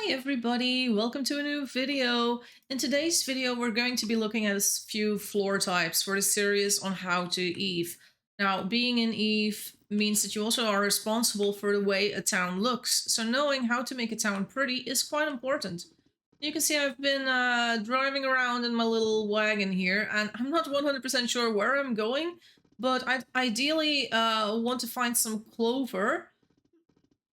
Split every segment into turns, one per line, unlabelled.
Hi everybody, welcome to a new video. In today's video we're going to be looking at a few floor types for the series on how to Eve. Now being in Eve means that you also are responsible for the way a town looks, so knowing how to make a town pretty is quite important. You can see I've been driving around in my little wagon here and I'm not 100% sure where I'm going, but I ideally want to find some clover.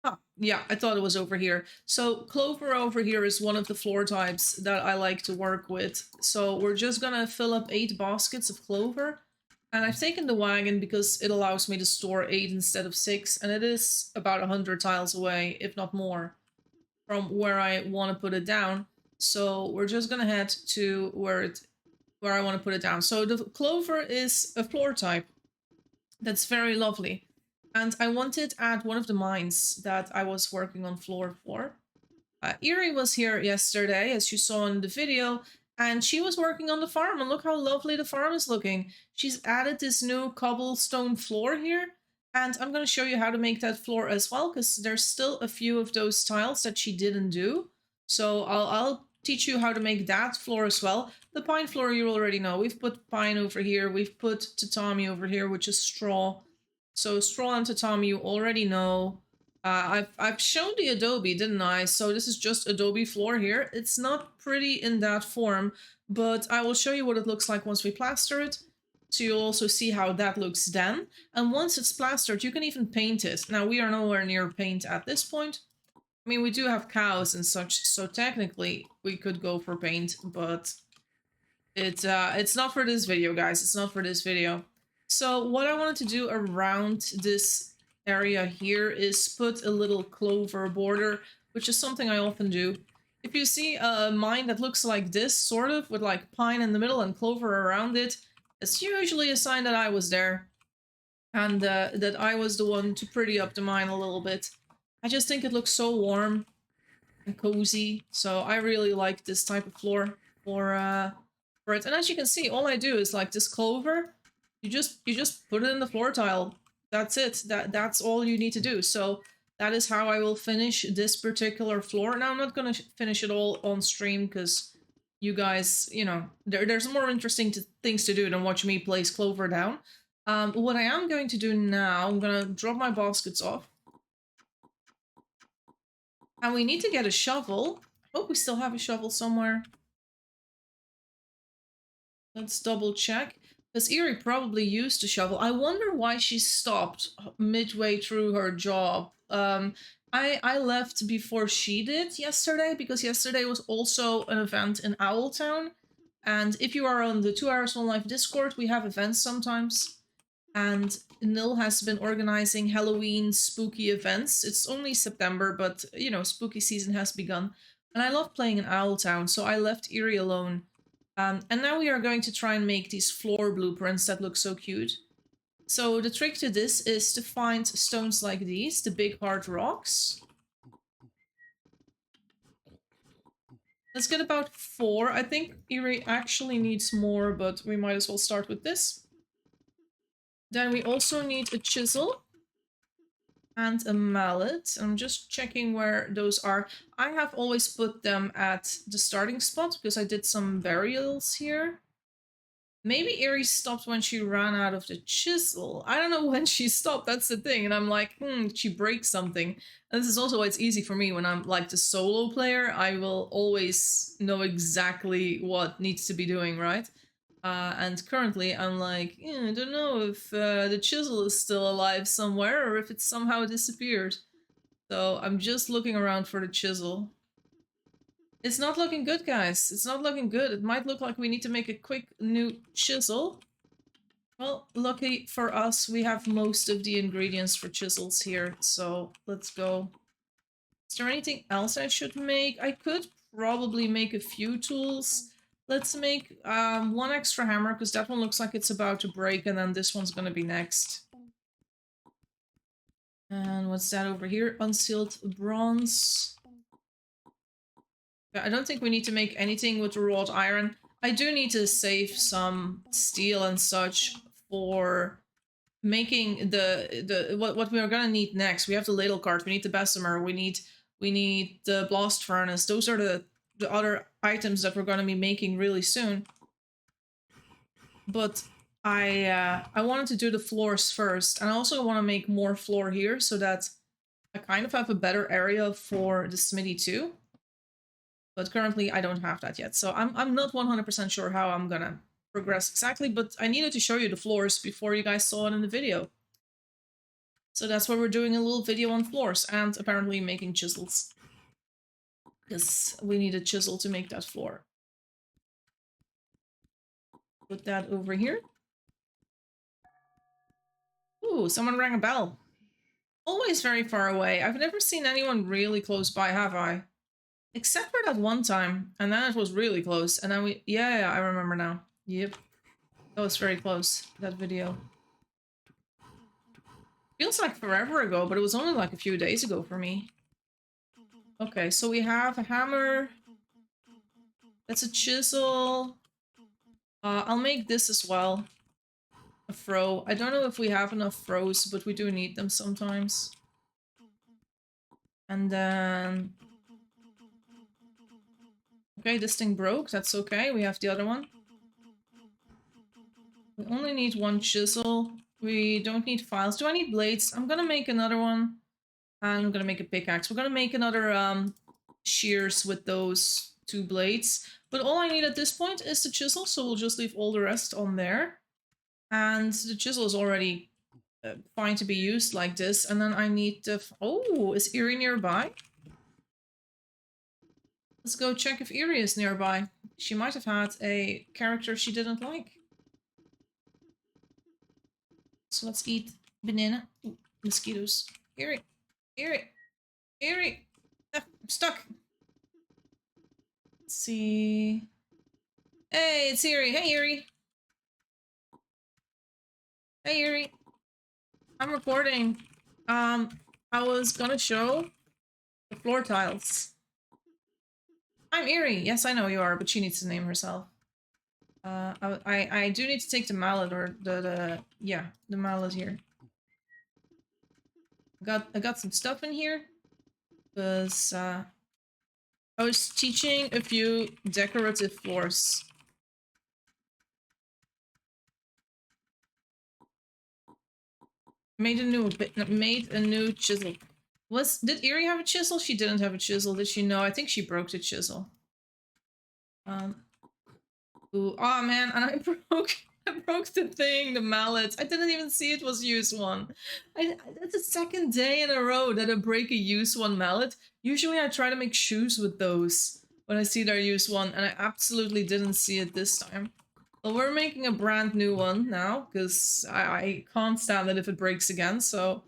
Ah, yeah, I thought it was over here. So clover over here is one of the floor types that I like to work with. So we're just gonna fill up 8 baskets of clover. And I've taken the wagon because it allows me to store 8 instead of 6. And it is about 100 tiles away, if not more, from where I want to put it down. So we're just gonna head to where I want to put it down. So the clover is a floor type. That's very lovely. And I wanted at one of the mines that I was working on floor 4. Erie was here yesterday, as you saw in the video, and she was working on the farm. And look how lovely the farm is looking. She's added this new cobblestone floor here. And I'm going to show you how to make that floor as well, because there's still a few of those tiles that she didn't do. So I'll teach you how to make that floor as well. The pine floor you already know. We've put pine over here. We've put tatami over here, which is straw. So straw and tatami you already know. I've shown the adobe, didn't I? So this is just adobe floor here. It's not pretty in that form, but I will show you what it looks like once we plaster it. So you'll also see how that looks then. And once it's plastered, you can even paint it. Now we are nowhere near paint at this point. I mean, we do have cows and such, so technically we could go for paint, but it's not for this video, guys. It's not for this video. So what I wanted to do around this area here is put a little clover border, which is something I often do. If you see a mine that looks like this, sort of, with like pine in the middle and clover around it, it's usually a sign that I was there. And that I was the one to pretty up the mine a little bit. I just think it looks so warm and cozy, so I really like this type of floor for it. And as you can see, all I do is like this clover, you just put it in the floor tile. That's it. That's all you need to do. So that is how I will finish this particular floor. Now I'm not gonna finish it all on stream because you guys, you know, there's more interesting things to do than watch me place clover down. What I am going to do now, I'm gonna drop my baskets off. And we need to get a shovel. I hope we still have a shovel somewhere. Let's double check. Because Erie probably used a shovel. I wonder why she stopped midway through her job. I left before she did yesterday, because yesterday was also an event in Owltown. And if you are on the 2 Hours One Life Discord, we have events sometimes. And Nil has been organizing Halloween spooky events. It's only September, but, you know, spooky season has begun. And I love playing in Owltown, so I left Erie alone. And now we are going to try and make these floor blueprints that look so cute. So the trick to this is to find stones like these, the big hard rocks. Let's get about 4. I think Erie actually needs more, but we might as well start with this. Then we also need a chisel and a mallet. I'm just checking where those are. I have always put them at the starting spot because I did some burials here. Maybe Erie stopped when she ran out of the chisel. I don't know when she stopped, that's the thing. And I'm like, she breaks something. And this is also why it's easy for me when I'm like the solo player. I will always know exactly what needs to be doing, right? And currently I'm like, I don't know if the chisel is still alive somewhere or if it's somehow disappeared. So I'm just looking around for the chisel. It's not looking good, guys. It's not looking good. It might look like we need to make a quick new chisel. Well, lucky for us, we have most of the ingredients for chisels here, so let's go. Is there anything else I should make? I could probably make a few tools. Let's make 1 extra hammer, because that one looks like it's about to break, and then this one's gonna be next. And what's that over here? Unsealed bronze. I don't think we need to make anything with the wrought iron. I do need to save some steel and such for making what we are gonna need next. We have the ladle cart, we need the bessemer, we need We need the blast furnace. Those are the other items that we're going to be making really soon. But I wanted to do the floors first, and I also want to make more floor here so that I kind of have a better area for the smithy too. But currently I don't have that yet, so I'm not 100% sure how I'm gonna progress exactly, but I needed to show you the floors before you guys saw it in the video. So that's why we're doing a little video on floors, and apparently making chisels. Because we need a chisel to make that floor. Put that over here. Ooh, someone rang a bell. Always very far away. I've never seen anyone really close by, have I? Except for that one time, and then it was really close, and then we... Yeah, I remember now. Yep. That was very close, that video. Feels like forever ago, but it was only like a few days ago for me. Okay, so we have a hammer. That's a chisel. I'll make this as well. A throw. I don't know if we have enough throws, but we do need them sometimes. And then... Okay, this thing broke. That's okay. We have the other one. We only need one chisel. We don't need files. Do I need blades? I'm gonna make another one. And I'm gonna make a pickaxe. We're gonna make another shears with those 2 blades. But all I need at this point is the chisel, so we'll just leave all the rest on there. And the chisel is already fine to be used like this. And then I need the... Oh, is Eerie nearby? Let's go check if Eerie is nearby. She might have had a character she didn't like. So let's eat banana. Ooh, mosquitoes. Eerie. Eerie. Eerie. Ah, I'm stuck. Let's see. Hey, it's Eerie. Hey, Eerie. Hey, Eerie. I'm recording. I was gonna show the floor tiles. I'm Eerie. Yes, I know you are, but she needs to name herself. I do need to take the mallet, or the mallet here. I got some stuff in here because I was teaching a few decorative floors. Made a new chisel. Did Eerie have a chisel? She didn't have a chisel, did she? No, I think she broke the chisel. Ooh, oh man, and I broke the thing, the mallet. I didn't even see it was used one. That's the second day in a row that I break a used one mallet. Usually I try to make shoes with those when I see they're used one, and I absolutely didn't see it this time. Well, we're making a brand new one now, because I can't stand it if it breaks again, so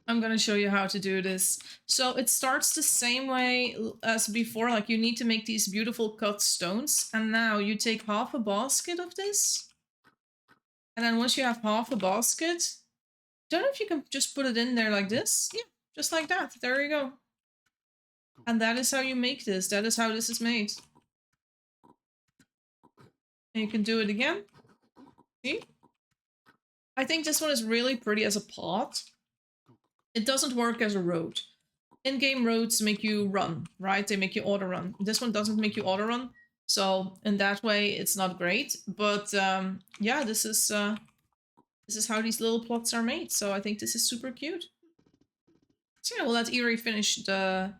I'm gonna show you how to do this. So it starts the same way as before, like you need to make these beautiful cut stones, and now you take half a basket of this, and then once you have half a basket, don't know if you can just put it in there like this. Yeah, just like that. There you go. And that is how you make this. That is how this is made. And you can do it again. See? I think this one is really pretty as a pot. It doesn't work as a road. In-game roads make you run, right? They make you auto-run. This one doesn't make you auto-run. So in that way, it's not great. But yeah, this is how these little plots are made. So I think this is super cute. So yeah, we'll let Eerie finish the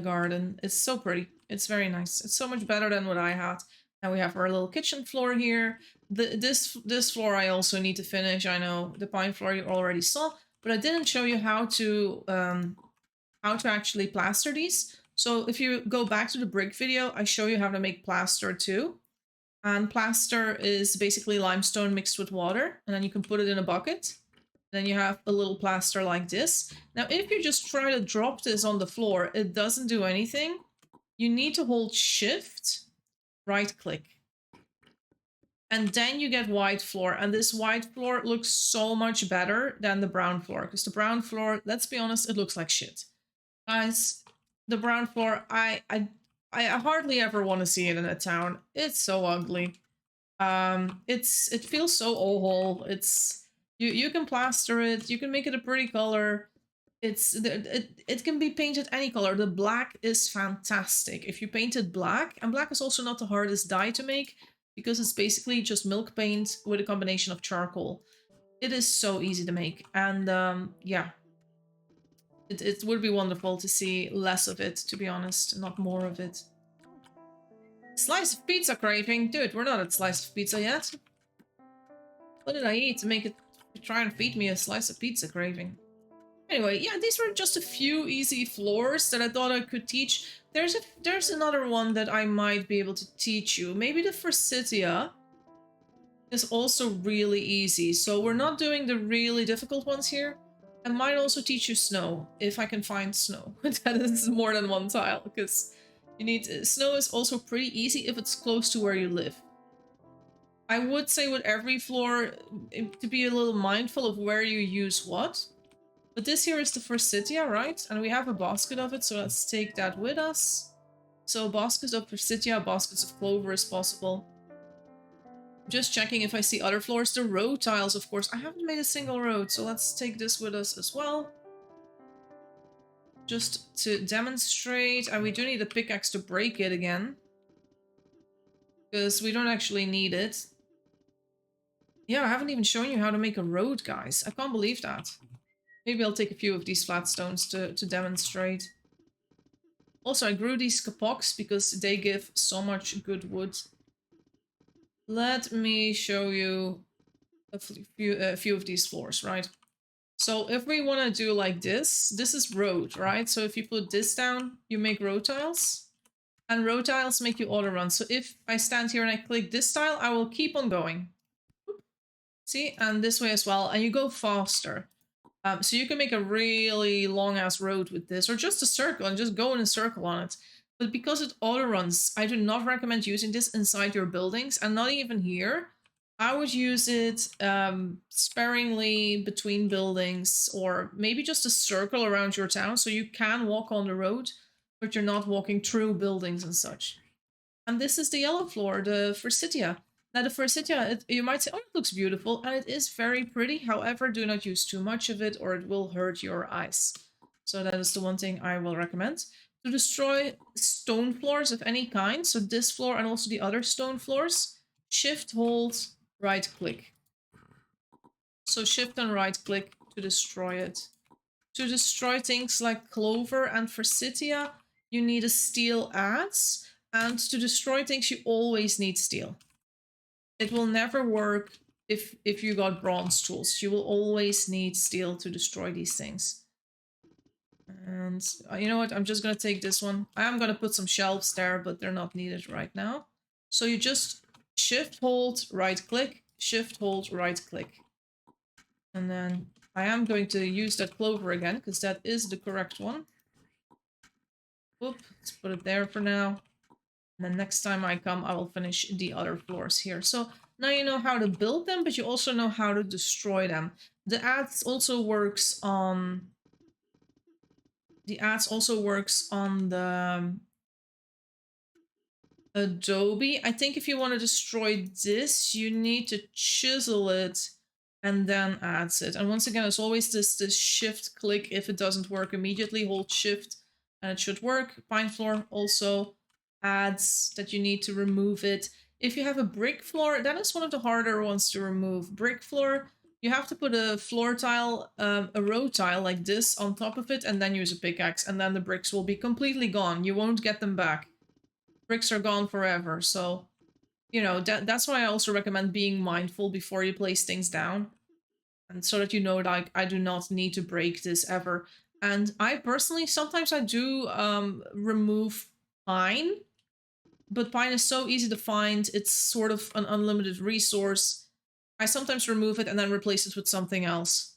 garden. It's so pretty. It's very nice. It's so much better than what I had. Now we have our little kitchen floor here. This floor I also need to finish. I know the pine floor you already saw, but I didn't show you how to actually plaster these. So if you go back to the brick video, I show you how to make plaster too. And plaster is basically limestone mixed with water, and then you can put it in a bucket. Then you have a little plaster like this. Now, if you just try to drop this on the floor, it doesn't do anything. You need to hold Shift, right click. And then you get white floor. And this white floor looks so much better than the brown floor. Because the brown floor, let's be honest, it looks like shit. Guys, the brown floor, I hardly ever want to see it in a town. It's so ugly. It feels so OHOL. You can plaster it, you can make it a pretty color, it can be painted any color. The black is fantastic. If you paint it black, and black is also not the hardest dye to make because it's basically just milk paint with a combination of charcoal. It is so easy to make, and yeah, it would be wonderful to see less of it, to be honest, not more of it. Slice of pizza craving? Dude, we're not at slice of pizza yet. What did I eat to make it try and feed me a slice of pizza craving? Anyway, yeah, these were just a few easy floors that I thought I could teach. There's another one that I might be able to teach you. Maybe the Forsythia is also really easy. So we're not doing the really difficult ones here. I might also teach you snow, if I can find snow. That is more than one tile, because you need... Snow is also pretty easy if it's close to where you live. I would say with every floor to be a little mindful of where you use what. But this here is the Forsythia, right? And we have a basket of it, so let's take that with us. So baskets of Forsythia, baskets of clover is possible. Just checking if I see other floors. The road tiles, of course. I haven't made a single road, so let's take this with us as well. Just to demonstrate. And we do need a pickaxe to break it again. Because we don't actually need it. Yeah, I haven't even shown you how to make a road, guys. I can't believe that. Maybe I'll take a few of these flat stones to demonstrate. Also, I grew these kapoks because they give so much good wood. Let me show you a few of these floors, right? So if we want to do like this is road, right? So if you put this down, you make road tiles. And road tiles make you auto run. So if I stand here and I click this tile, I will keep on going. See? And this way as well. And you go faster. So you can make a really long-ass road with this, or just a circle, and just go in a circle on it. But because it auto-runs, I do not recommend using this inside your buildings, and not even here. I would use it sparingly between buildings, or maybe just a circle around your town, so you can walk on the road, but you're not walking through buildings and such. And this is the yellow floor, the Forsythia. Now the Forsythia, you might say, oh, it looks beautiful, and it is very pretty. However, do not use too much of it or it will hurt your eyes. So that is the one thing I will recommend. To destroy stone floors of any kind, so this floor and also the other stone floors, shift, hold, right click. So shift and right click to destroy it. To destroy things like clover and Forsythia, you need a steel adze. And to destroy things, you always need steel. It will never work if you got bronze tools. You will always need steel to destroy these things. And you know what? I'm just going to take this one. I am going to put some shelves there, but they're not needed right now. So you just shift, hold, right click, shift, hold, right click. And then I am going to use that clover again, because that is the correct one. Whoop, let's put it there for now. And then next time I come, I will finish the other floors here. So now you know how to build them, but you also know how to destroy them. The adze also works on... The adze also works on the Adobe. I think if you want to destroy this, you need to chisel it and then adze it. And once again, it's always this shift click. If it doesn't work immediately, hold shift and it should work. Pine floor also adds that you need to remove it. If you have a brick floor, that is one of the harder ones to remove. Brick floor, you have to put a floor tile, a road tile like this on top of it, and then use a pickaxe, and then the bricks will be completely gone. You won't get them back. Bricks are gone forever, so, you know, that's why I also recommend being mindful before you place things down. And so that you know, like, I do not need to break this ever. And I personally, sometimes I do remove pine. But pine is so easy to find, it's sort of an unlimited resource. I sometimes remove it and then replace it with something else.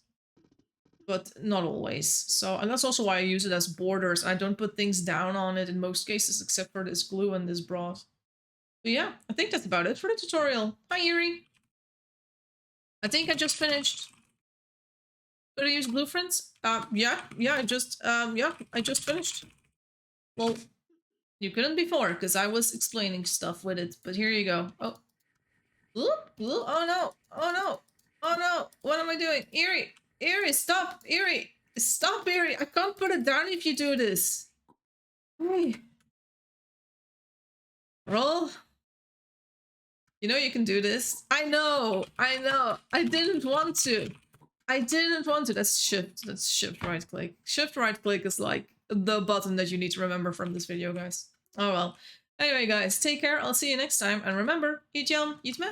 But not always. So, and that's also why I use it as borders. I don't put things down on it in most cases, except for this glue and this bronze. But yeah, I think that's about it for the tutorial. Hi, Yuri! I think I just finished. Could I use blueprints? Yeah, I just finished. Well, you couldn't before, because I was explaining stuff with it, but here you go. Oh. Oh no! Oh no! Oh no! What am I doing? Eerie! Eerie, stop! Eerie! Stop, Barry. I can't put it down if you do this. Hey. Roll. You know you can do this. I know. I didn't want to. That's shift. That's shift right click. Shift right click is like the button that you need to remember from this video, guys. Oh well. Anyway, guys, take care. I'll see you next time. And remember, eat yum, eat me.